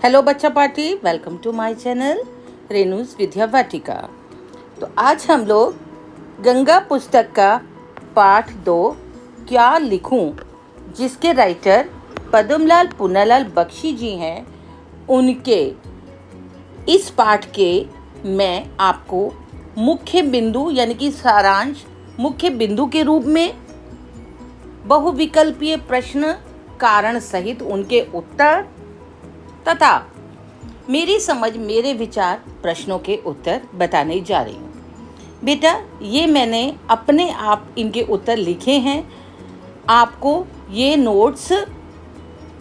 Hello बच्चा party, welcome to my channel Renu's Vidya Vatika. तो आज हम लोग गंगा पुस्तक का पाठ 2 क्या लिखूं, जिसके राइटर पद्मलाल पुन्नालाल बख्शी जी हैं, उनके इस पाठ के मैं आपको मुख्य बिंदु यानी कि सारांश मुख्य बिंदु के रूप में बहुविकल्पीय प्रश्न, कारण सहित उनके उत्तर तथा मेरी समझ, मेरे विचार, प्रश्नों के उत्तर बताने जा रही हूँ। बेटा, ये मैंने अपने आप इनके उत्तर लिखे हैं। आपको ये नोट्स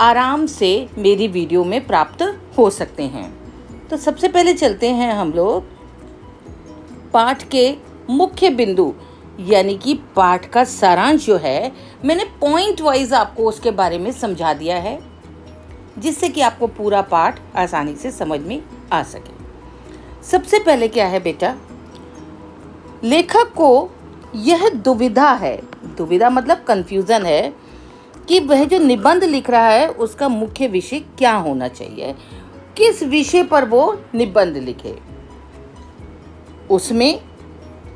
आराम से मेरी वीडियो में प्राप्त हो सकते हैं। तो सबसे पहले चलते हैं हम लोग पाठ के मुख्य बिंदु यानी कि पाठ का सारांश जो है, मैंने पॉइंट वाइज आपको उसके बारे में समझा दिया है, जिससे कि आपको पूरा पाठ आसानी से समझ में आ सके। सबसे पहले क्या है बेटा, लेखक को यह दुविधा है, दुविधा मतलब कंफ्यूजन है कि वह जो निबंध लिख रहा है उसका मुख्य विषय क्या होना चाहिए, किस विषय पर वो निबंध लिखे। उसमें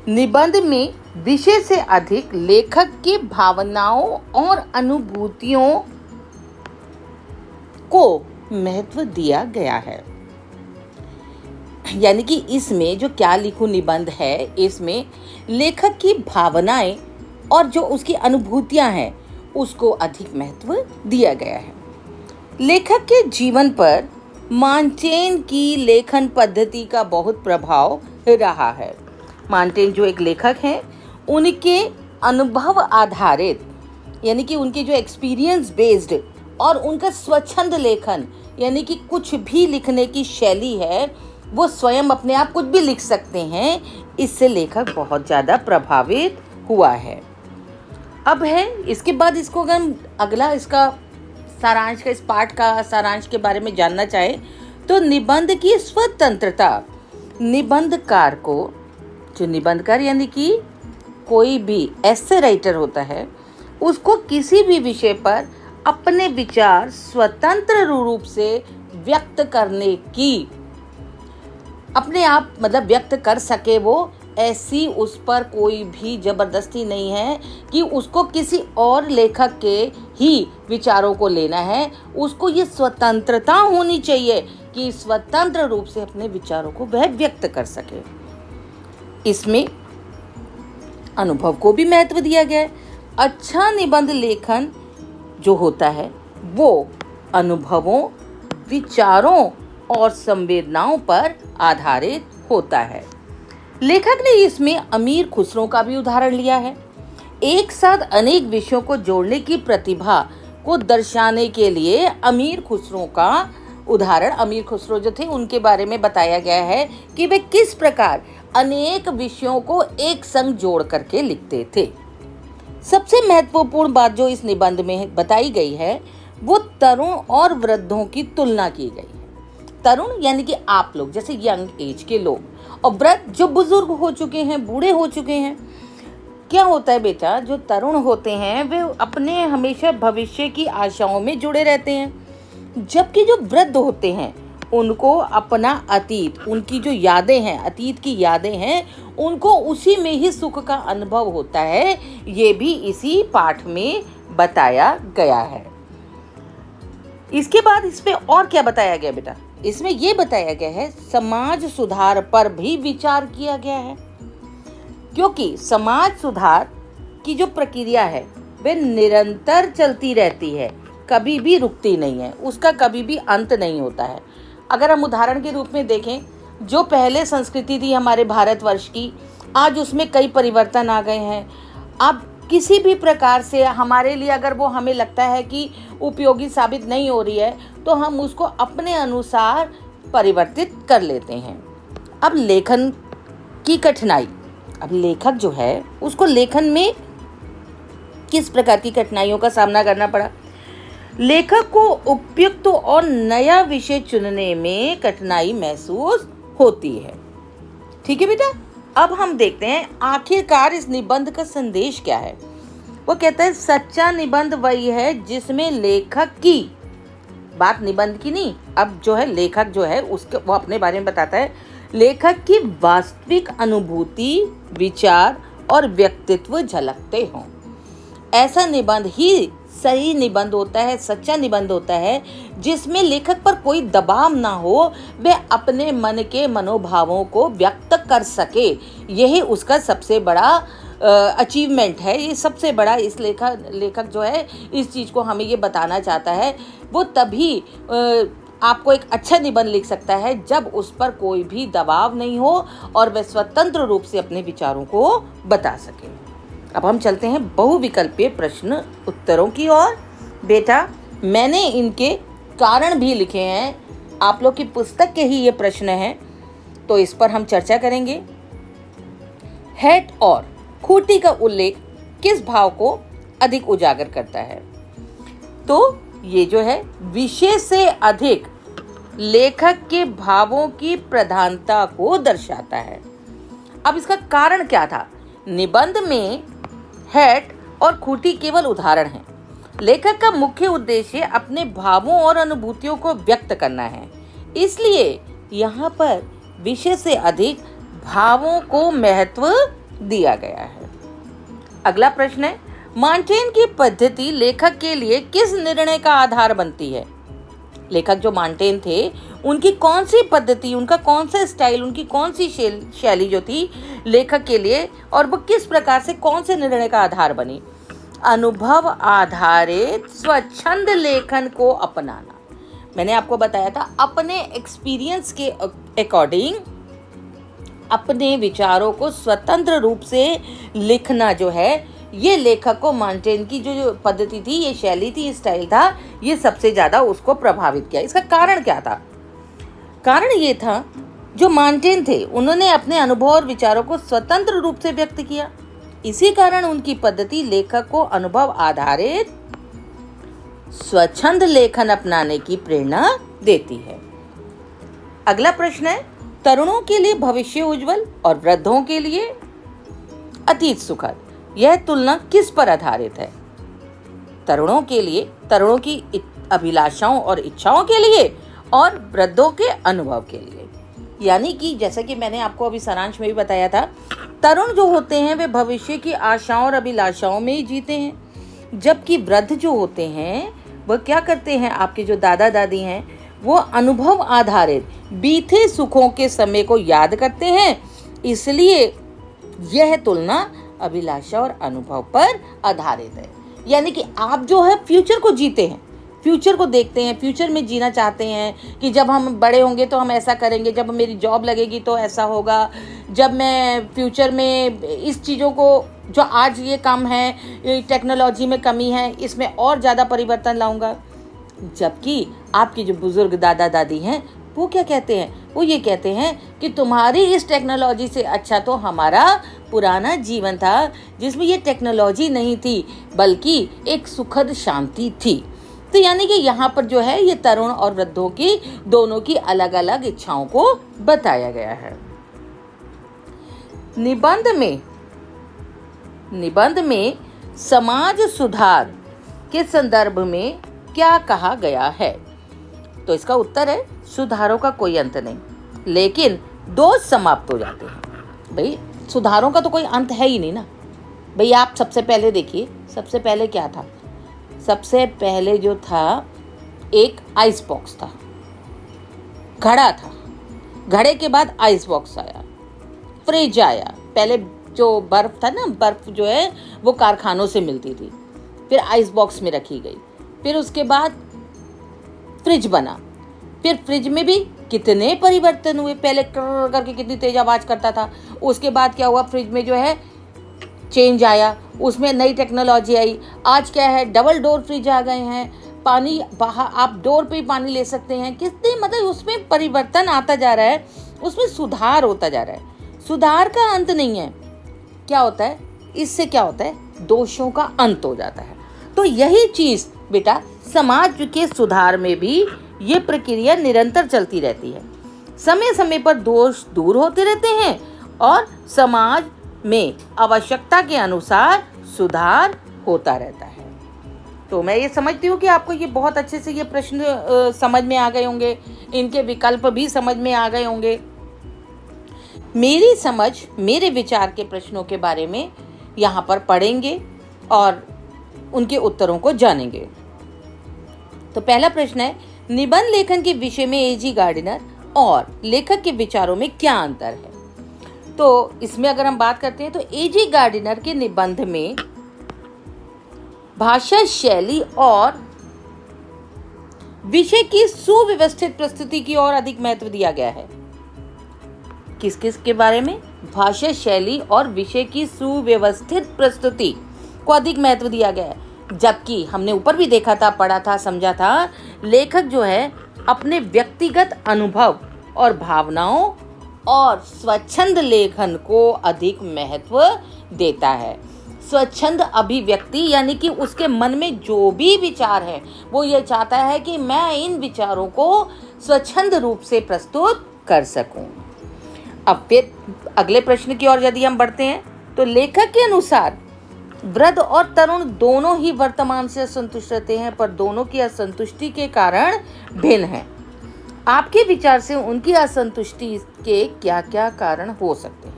निबंध में विषय से अधिक लेखक की भावनाओं और अनुभूतियों को महत्व दिया गया है। यानी कि इसमें जो क्या लिखूं निबंध है, इसमें लेखक की भावनाएं और जो उसकी अनुभूतियां हैं उसको अधिक महत्व दिया गया है। लेखक के जीवन पर मानटेन की लेखन पद्धति का बहुत प्रभाव रहा है। मानटेन जो एक लेखक हैं, उनके अनुभव आधारित यानी कि उनके जो एक्सपीरियंस बेस्ड और उनका स्वच्छंद लेखन यानी कि कुछ भी लिखने की शैली है, वो स्वयं अपने आप कुछ भी लिख सकते हैं। इससे लेखक बहुत ज़्यादा प्रभावित हुआ है। अब है इसके बाद इसको अगर अगला इसका सारांश का, इस पाठ का सारांश के बारे में जानना चाहे तो निबंध की स्वतंत्रता। निबंधकार को, जो निबंधकार यानी कि कोई भी एस्से राइटर होता है, उसको किसी भी विषय पर अपने विचार स्वतंत्र रूप से व्यक्त करने की, अपने आप मतलब व्यक्त कर सके वो, ऐसी उस पर कोई भी जबरदस्ती नहीं है कि उसको किसी और लेखक के ही विचारों को लेना है। उसको ये स्वतंत्रता होनी चाहिए कि स्वतंत्र रूप से अपने विचारों को वह व्यक्त कर सके। इसमें अनुभव को भी महत्व दिया गया है। अच्छा निबंध लेखन जो होता है वो अनुभवों, विचारों और संवेदनाओं पर आधारित होता है। लेखक ने इसमें अमीर खुसरो का भी उदाहरण लिया है। एक साथ अनेक विषयों को जोड़ने की प्रतिभा को दर्शाने के लिए अमीर खुसरो का उदाहरण, अमीर खुसरो जो थे उनके बारे में बताया गया है कि वे किस प्रकार अनेक विषयों को एक संग जोड़ करके लिखते थे। सबसे महत्वपूर्ण बात जो इस निबंध में बताई गई है वो तरुण और वृद्धों की तुलना की गई है। तरुण यानी कि आप लोग, जैसे यंग एज के लोग, और वृद्ध जो बुजुर्ग हो चुके हैं, बूढ़े हो चुके हैं। क्या होता है बेटा, जो तरुण होते हैं वे अपने हमेशा भविष्य की आशाओं में जुड़े रहते हैं, जबकि जो वृद्ध होते हैं उनको अपना अतीत, उनकी जो यादें हैं, अतीत की यादें हैं, उनको उसी में ही सुख का अनुभव होता है। ये भी इसी पाठ में बताया गया है। इसके बाद इसमें और क्या बताया गया बेटा, इसमें ये बताया गया है समाज सुधार पर भी विचार किया गया है, क्योंकि समाज सुधार की जो प्रक्रिया है वह निरंतर चलती रहती है, कभी भी रुकती नहीं है, उसका कभी भी अंत नहीं होता है। अगर हम उदाहरण के रूप में देखें, जो पहले संस्कृति थी हमारे भारतवर्ष की, आज उसमें कई परिवर्तन आ गए हैं। अब किसी भी प्रकार से हमारे लिए अगर वो हमें लगता है कि उपयोगी साबित नहीं हो रही है तो हम उसको अपने अनुसार परिवर्तित कर लेते हैं। अब लेखन की कठिनाई, अब लेखक जो है उसको लेखन में किस प्रकार की कठिनाइयों का सामना करना पड़ा। लेखक को उपयुक्त और नया विषय चुनने में कठिनाई महसूस होती है। ठीक है बेटा, अब हम देखते हैं आखिरकार इस निबंध का संदेश क्या है। वो कहता है सच्चा निबंध वही है जिसमें लेखक की बात निबंध की नहीं, अब जो है लेखक जो है उसके वो अपने बारे में बताता है। लेखक की वास्तविक अनुभूति, विचार और व्यक्तित्व झलकते हों, ऐसा निबंध ही सही निबंध होता है, सच्चा निबंध होता है, जिसमें लेखक पर कोई दबाव ना हो, वह अपने मन के मनोभावों को व्यक्त कर सके। यही उसका सबसे बड़ा अचीवमेंट है। ये सबसे बड़ा इस लेखक जो है इस चीज़ को हमें ये बताना चाहता है। वो तभी आपको एक अच्छा निबंध लिख सकता है जब उस पर कोई भी दबाव नहीं हो और वह स्वतंत्र रूप से अपने विचारों को बता सके। अब हम चलते हैं बहुविकल्पीय प्रश्न उत्तरों की ओर। बेटा, मैंने इनके कारण भी लिखे हैं, आप लोग की पुस्तक के ही ये प्रश्न हैं, तो इस पर हम चर्चा करेंगे। हेट और खूंटी का उल्लेख किस भाव को अधिक उजागर करता है? तो ये जो है विषय से अधिक लेखक के भावों की प्रधानता को दर्शाता है। अब इसका कारण क्या था? निबंध में हेट और खूंटी केवल उदाहरण हैं। लेखक का मुख्य उद्देश्य अपने भावों और अनुभूतियों को व्यक्त करना है, इसलिए यहाँ पर विषय से अधिक भावों को महत्व दिया गया है। अगला प्रश्न है, मॉन्टेन की पद्धति लेखक के लिए किस निर्णय का आधार बनती है? लेखक जो मॉन्टेन थे, उनकी कौन सी पद्धति, उनका कौन सा स्टाइल, उनकी कौन सी शैली जो थी लेखक के लिए, और वो किस प्रकार से कौन से निर्णय का आधार बनी? अनुभव आधारित स्वच्छंद लेखन को अपनाना। मैंने आपको बताया था, अपने एक्सपीरियंस के अकॉर्डिंग अपने विचारों को स्वतंत्र रूप से लिखना जो है, ये लेखक को मॉन्टेन की जो पद्धति थी, ये शैली थी, ये स्टाइल था, ये सबसे ज़्यादा उसको प्रभावित किया। इसका कारण क्या था? कारण ये था, जो मॉन्टेन थे उन्होंने अपने अनुभव और विचारों को स्वतंत्र रूप से व्यक्त किया। इसी कारण उनकी पद्धति लेखक को अनुभव आधारित स्वच्छंद लेखन अपनाने की प्रेरणा देती है। अगला प्रश्न है, तरुणों के लिए भविष्य उज्जवल और वृद्धों के लिए अतीत सुखद, यह तुलना किस पर आधारित है? तरुणों के लिए, तरुणों की अभिलाषाओं और इच्छाओं के लिए, और वृद्धों के अनुभव के लिए। यानी कि जैसा कि मैंने आपको अभी सारांश में भी बताया था, तरुण जो होते हैं वे भविष्य की आशाओं और अभिलाषाओं में ही जीते हैं, जबकि वृद्ध जो होते हैं वह क्या करते हैं? आपके जो दादा दादी हैं वो अनुभव आधारित बीते सुखों के समय को याद करते हैं। इसलिए यह तुलना अभिलाषा और अनुभव पर आधारित है। यानी कि आप जो है फ्यूचर को जीते हैं, फ्यूचर को देखते हैं, फ्यूचर में जीना चाहते हैं कि जब हम बड़े होंगे तो हम ऐसा करेंगे, जब मेरी जॉब लगेगी तो ऐसा होगा, जब मैं फ्यूचर में इस चीज़ों को, जो आज ये कम है, टेक्नोलॉजी में कमी है, इसमें और ज़्यादा परिवर्तन लाऊंगा। जबकि आपके जो बुजुर्ग दादा दादी हैं वो क्या कहते हैं? वो ये कहते हैं कि तुम्हारी इस टेक्नोलॉजी से अच्छा तो हमारा पुराना जीवन था, जिसमें ये टेक्नोलॉजी नहीं थी बल्कि एक सुखद शांति थी। तो यानी कि यहाँ पर जो है ये तरुण और वृद्धों की दोनों की अलग अलग इच्छाओं को बताया गया है। निबंध में समाज सुधार के संदर्भ में क्या कहा गया है? तो इसका उत्तर है, सुधारों का कोई अंत नहीं, लेकिन दोष समाप्त हो जाते हैं। भाई सुधारों का तो कोई अंत है ही नहीं ना। भाई आप सबसे पहले देखिए, सबसे पहले क्या था? सबसे पहले जो था एक आइस बॉक्स था, घड़ा था, घड़े के बाद आइस बॉक्स आया, फ्रिज आया। पहले जो बर्फ था ना, बर्फ जो है वो कारखानों से मिलती थी, फिर आइस बॉक्स में रखी गई, फिर उसके बाद फ्रिज बना, फिर फ्रिज में भी कितने परिवर्तन हुए। पहले कर करके कितनी तेज आवाज करता था, उसके बाद क्या हुआ, फ्रिज में जो है चेंज आया, उसमें नई टेक्नोलॉजी आई। आज क्या है, डबल डोर फ्रिज आ गए हैं, पानी बाहर आप डोर पे ही पानी ले सकते हैं। कितने मतलब उसमें परिवर्तन आता जा रहा है, उसमें सुधार होता जा रहा है। सुधार का अंत नहीं है। क्या होता है इससे? क्या होता है, दोषों का अंत हो जाता है। तो यही चीज बेटा समाज के सुधार में भी ये प्रक्रिया निरंतर चलती रहती है। समय समय पर दोष दूर होते रहते हैं और समाज में आवश्यकता के अनुसार सुधार होता रहता है। तो मैं ये समझती हूँ कि आपको ये बहुत अच्छे से ये प्रश्न समझ में आ गए होंगे, इनके विकल्प भी समझ में आ गए होंगे। मेरी समझ, मेरे विचार के प्रश्नों के बारे में यहाँ पर पढ़ेंगे और उनके उत्तरों को जानेंगे। तो पहला प्रश्न है, निबंध लेखन के विषय में एजी गार्डिनर और लेखक के विचारों में क्या अंतर है? तो इसमें अगर हम बात करते हैं तो एजी गार्डिनर के निबंध में भाषा शैली और विषय की सुव्यवस्थित प्रस्तुति की ओर अधिक महत्व दिया गया है। किस किस के बारे में? भाषा शैली और विषय की सुव्यवस्थित प्रस्तुति को अधिक महत्व दिया गया है। जबकि हमने ऊपर भी देखा था, पढ़ा था, समझा था, लेखक जो है अपने व्यक्तिगत अनुभव और भावनाओं और स्वच्छंद लेखन को अधिक महत्व देता है। स्वच्छंद अभिव्यक्ति यानी कि उसके मन में जो भी विचार है वो ये चाहता है कि मैं इन विचारों को स्वच्छंद रूप से प्रस्तुत कर सकूं। अब फिर अगले प्रश्न की ओर यदि हम बढ़ते हैं तो लेखक के अनुसार वृद्ध और तरुण दोनों ही वर्तमान से असंतुष्ट रहते हैं, पर दोनों की असंतुष्टि के कारण भिन्न हैं। आपके विचार से उनकी असंतुष्टि के क्या क्या कारण हो सकते हैं?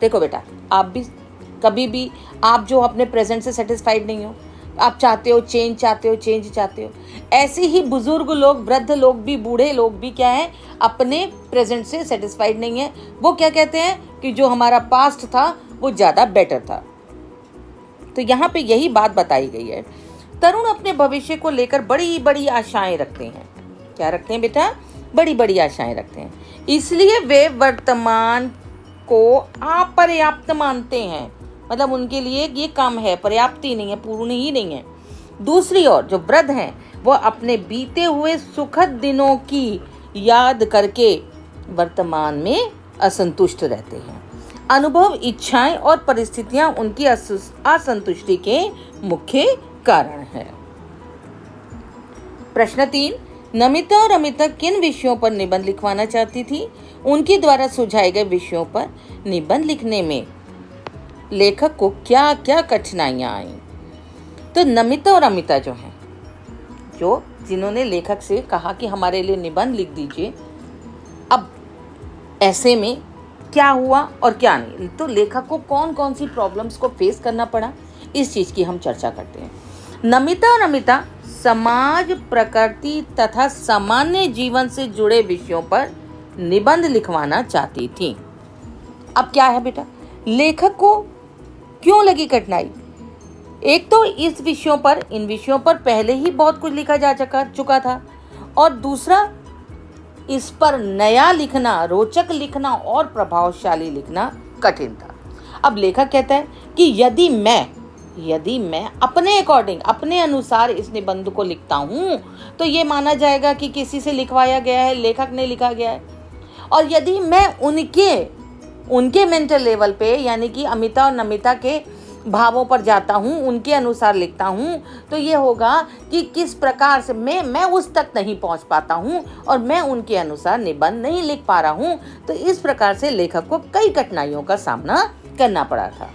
देखो बेटा, आप भी कभी भी आप जो अपने प्रेजेंट से सेटिस्फाइड नहीं हो, आप चाहते हो चेंज चाहते हो, ऐसे ही बुजुर्ग लोग, वृद्ध लोग भी, बूढ़े लोग भी क्या है, अपने प्रेजेंट से सेटिस्फाइड नहीं है। वो क्या कहते हैं कि जो हमारा पास्ट था वो ज़्यादा बेटर था। तो यहाँ पे यही बात बताई गई है। तरुण अपने भविष्य को लेकर बड़ी बड़ी आशाएं रखते हैं। क्या रखते हैं बेटा? बड़ी बड़ी आशाएं रखते हैं, इसलिए वे वर्तमान को अपर्याप्त मानते हैं। मतलब उनके लिए ये कम है, पर्याप्त ही नहीं है, पूर्ण ही नहीं है। दूसरी ओर जो वृद्ध हैं वो अपने बीते हुए सुखद दिनों की याद करके वर्तमान में असंतुष्ट रहते हैं। अनुभव, इच्छाएं और परिस्थितियां उनकी असंतुष्टि के मुख्य कारण है। प्रश्न 3, नमिता और अमिता किन विषयों पर निबंध लिखवाना चाहती थी? उनके द्वारा सुझाए गए विषयों पर निबंध लिखने में लेखक को क्या क्या कठिनाइयां आई? तो नमिता और अमिता जो हैं, जो जिन्होंने लेखक से कहा कि हमारे लिए निबंध लिख दीजिए, अब ऐसे में क्या हुआ और क्या नहीं, तो लेखक को कौन कौन सी प्रॉब्लम्स को फेस करना पड़ा, इस चीज़ की हम चर्चा करते हैं। नमिता और अमिता समाज, प्रकृति तथा सामान्य जीवन से जुड़े विषयों पर निबंध लिखवाना चाहती थी। अब क्या है बेटा, लेखक को क्यों लगी कठिनाई? एक तो इन विषयों पर पहले ही बहुत कुछ लिखा जा चुका था, और दूसरा इस पर नया लिखना, रोचक लिखना और प्रभावशाली लिखना कठिन था। अब लेखक कहता है कि यदि मैं अपने अकॉर्डिंग, अपने अनुसार इस निबंध को लिखता हूँ तो ये माना जाएगा कि किसी से लिखवाया गया है, लेखक ने लिखा गया है। और यदि मैं उनके मेंटल लेवल पे, यानी कि अमिता और नमिता के भावों पर जाता हूँ, उनके अनुसार लिखता हूँ, तो ये होगा कि किस प्रकार से मैं उस तक नहीं पहुँच पाता हूँ और मैं उनके अनुसार निबंध नहीं लिख पा रहा हूँ। तो इस प्रकार से लेखक को कई कठिनाइयों का सामना करना पड़ा था।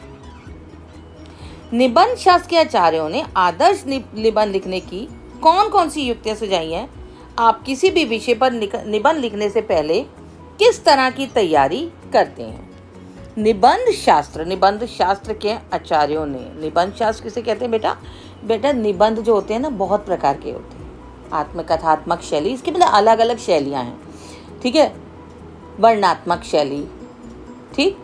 निबंध शास्त्र के आचार्यों ने आदर्श निबंध लिखने की कौन कौन सी युक्तियाँ सुझाई हैं? आप किसी भी विषय पर निबंध लिखने से पहले किस तरह की तैयारी करते हैं? निबंध शास्त्र के आचार्यों ने, निबंध शास्त्र किसे कहते हैं बेटा निबंध जो होते हैं ना, बहुत प्रकार के होते हैं। आत्मकथात्मक शैली, इसके मतलब अलग अलग शैलियाँ हैं, ठीक है। वर्णनात्मक शैली, ठीक,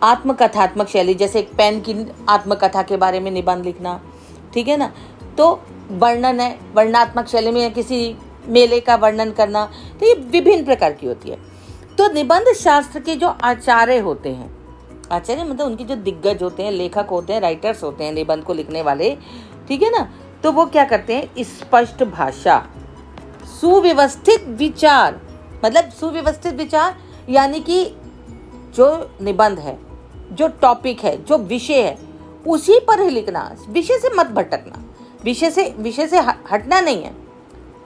आत्मकथात्मक शैली, जैसे एक पेन की आत्मकथा के बारे में निबंध लिखना, ठीक है ना। तो वर्णन है, वर्णनात्मक शैली में किसी मेले का वर्णन करना, तो ये विभिन्न प्रकार की होती है। तो निबंध शास्त्र के जो आचार्य होते हैं, आचार्य मतलब उनके जो दिग्गज होते हैं, लेखक होते हैं, राइटर्स होते हैं, निबंध को लिखने वाले, ठीक है ना, तो वो क्या करते हैं? स्पष्ट भाषा, सुव्यवस्थित विचार, मतलब सुव्यवस्थित विचार यानी कि जो निबंध है, जो टॉपिक है, जो विषय है, उसी पर ही लिखना, विषय से मत भटकना, विषय से हटना नहीं है।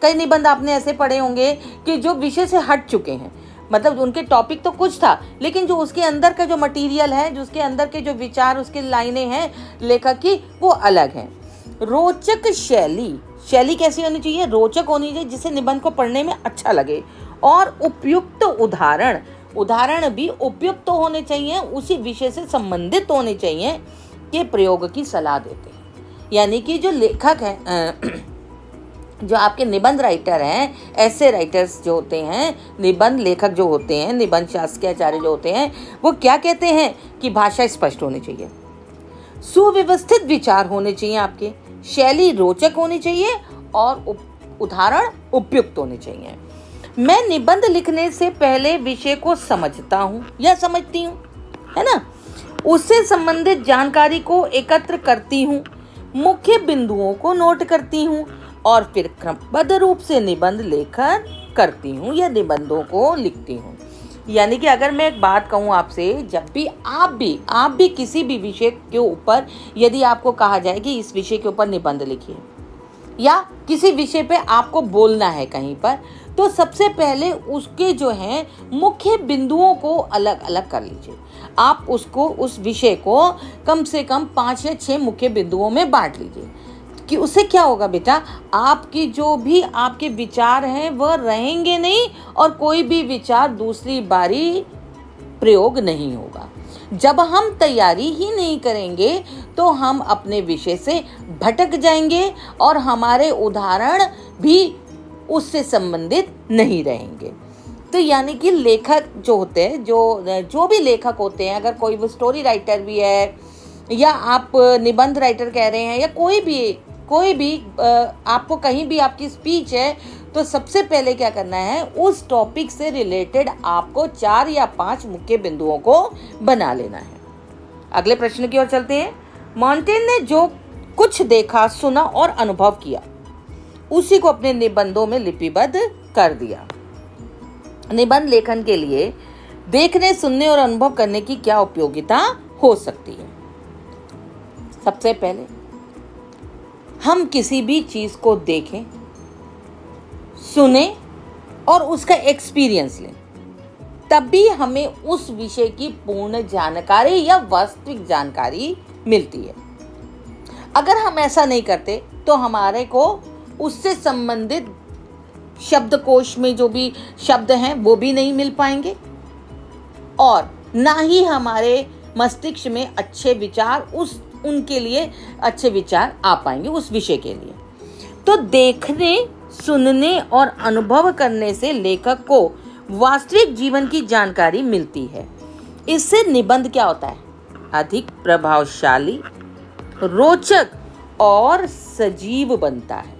कई निबंध आपने ऐसे पढ़े होंगे कि जो विषय से हट चुके हैं, मतलब उनके टॉपिक तो कुछ था, लेकिन जो उसके अंदर का जो मटेरियल है, जो उसके अंदर के जो विचार, उसके लाइनें हैं लेखक की, वो अलग हैं। रोचक शैली, शैली कैसी होनी चाहिए? रोचक होनी चाहिए, जिससे निबंध को पढ़ने में अच्छा लगे। और उपयुक्त उदाहरण, उदाहरण भी उपयुक्त होने चाहिए, उसी विषय से संबंधित होने चाहिए के प्रयोग की सलाह देते हैं। यानी कि जो लेखक है, जो आपके निबंध राइटर हैं, ऐसे राइटर्स जो होते हैं, निबंध लेखक जो होते हैं, निबंध शास्त्र के आचार्य जो होते हैं, वो क्या कहते हैं कि भाषा स्पष्ट होनी चाहिए, सुव्यवस्थित विचार होने चाहिए, आपके शैली रोचक होनी चाहिए और उदाहरण उपयुक्त होने चाहिए। मैं निबंध लिखने से पहले विषय को समझता हूँ या समझती हूँ, है ना, उससे संबंधित जानकारी को एकत्र करती हूँ, मुख्य बिंदुओं को नोट करती हूँ और फिर क्रमबद्ध रूप से निबंध लेखन करती हूँ या निबंधों को लिखती हूँ। यानी कि अगर मैं एक बात कहूँ आपसे, जब भी आप भी किसी भी विषय के ऊपर, यदि आपको कहा जाए कि इस विषय के ऊपर निबंध लिखिए या किसी विषय पे आपको बोलना है कहीं पर, तो सबसे पहले उसके जो हैं मुख्य बिंदुओं को अलग अलग कर लीजिए। आप उस विषय को कम से कम 5 या 6 मुख्य बिंदुओं में बांट लीजिए कि उससे क्या होगा बेटा, आपकी जो भी आपके विचार हैं वह रहेंगे नहीं और कोई भी विचार दूसरी बारी प्रयोग नहीं होगा। जब हम तैयारी ही नहीं करेंगे तो हम अपने विषय से भटक जाएंगे और हमारे उदाहरण भी उससे संबंधित नहीं रहेंगे। तो यानी कि लेखक जो होते हैं, जो भी लेखक होते हैं, अगर कोई वो स्टोरी राइटर भी है या आप निबंध राइटर कह रहे हैं या कोई भी आपको कहीं भी आपकी स्पीच है, तो सबसे पहले क्या करना है, उस टॉपिक से रिलेटेड आपको 4 या 5 मुख्य बिंदुओं को बना लेना है। अगले प्रश्न की ओर चलते हैं। मॉन्टेन ने जो कुछ देखा, सुना और अनुभव किया, उसी को अपने निबंधों में लिपिबद्ध कर दिया। निबंध लेखन के लिए देखने, सुनने और अनुभव करने की क्या उपयोगिता हो सकती है? सबसे पहले हम किसी भी चीज को देखें, सुने और उसका एक्सपीरियंस लें, तभी हमें उस विषय की पूर्ण जानकारी या वास्तविक जानकारी मिलती है। अगर हम ऐसा नहीं करते तो हमारे को उससे संबंधित शब्दकोश में जो भी शब्द हैं वो भी नहीं मिल पाएंगे और ना ही हमारे मस्तिष्क में अच्छे विचार उनके लिए अच्छे विचार आ पाएंगे उस विषय के लिए। तो देखने, सुनने और अनुभव करने से लेखक को वास्तविक जीवन की जानकारी मिलती है। इससे निबंध क्या होता है? अधिक प्रभावशाली, रोचक और सजीव बनता है।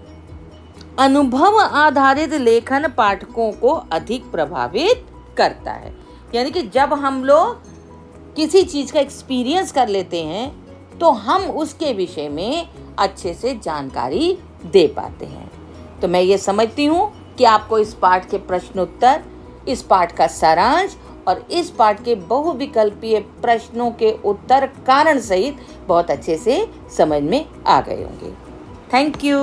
अनुभव आधारित लेखन पाठकों को अधिक प्रभावित करता है। यानी कि जब हम लोग किसी चीज का एक्सपीरियंस कर लेते हैं तो हम उसके विषय में अच्छे से जानकारी दे पाते हैं। तो मैं ये समझती हूँ कि आपको इस पाठ के प्रश्न उत्तर, इस पाठ का सारांश और इस पाठ के बहुविकल्पीय प्रश्नों के उत्तर कारण सहित बहुत अच्छे से समझ में आ गए होंगे। Thank you.